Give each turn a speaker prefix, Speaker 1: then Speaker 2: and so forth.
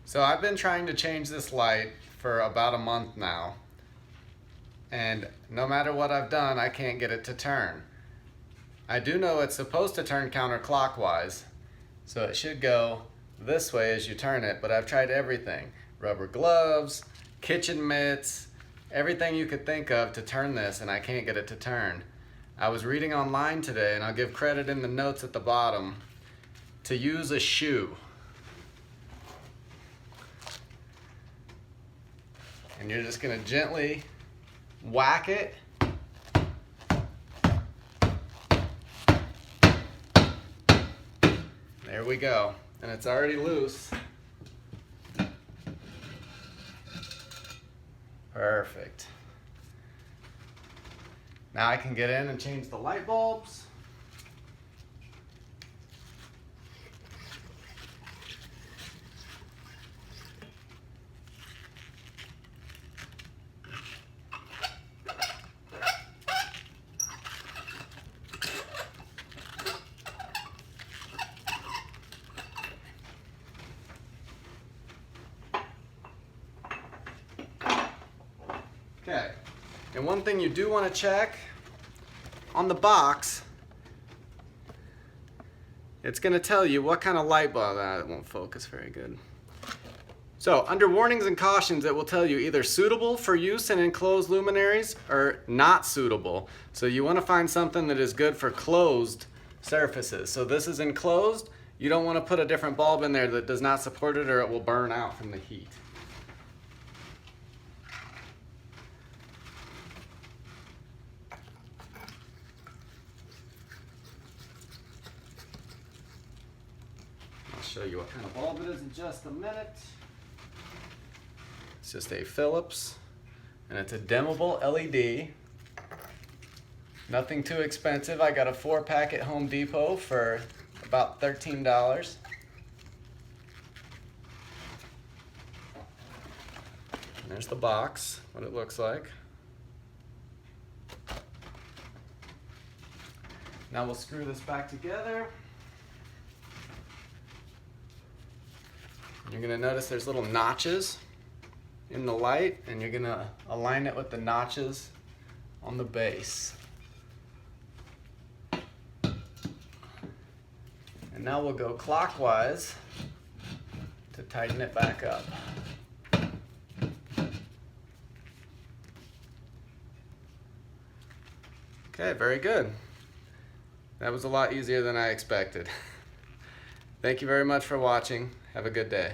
Speaker 1: So I've been trying to change this light for about a month now, and no matter what I've done, I can't get it to turn. I do know it's supposed to turn counterclockwise, so it should go this way as you turn it, but I've tried everything. Rubber gloves, kitchen mitts, everything you could think of to turn this, and I can't get it to turn. I was reading online today, and I'll give credit in the notes at the bottom, to use a shoe. And you're just gonna gently whack it. There we go. And it's already loose. Perfect. Now I can get in and change the light bulbs. Okay, and one thing you do want to check, on the box, it's going to tell you what kind of light bulb. It won't focus very good. So under warnings and cautions, it will tell you either suitable for use in enclosed luminaries or not suitable. So you want to find something that is good for closed surfaces. So this is enclosed. You don't want to put a different bulb in there that does not support it, or it will burn out from the heat. Show you what kind of bulb it is in just a minute. It's just a Phillips, and it's a dimmable LED. Nothing too expensive. I got a 4-pack at Home Depot for about $13. And there's the box, what it looks like. Now we'll screw this back together. You're going to notice there's little notches in the light, and you're going to align it with the notches on the base. And now we'll go clockwise to tighten it back up. Okay, very good. That was a lot easier than I expected. Thank you very much for watching. Have a good day.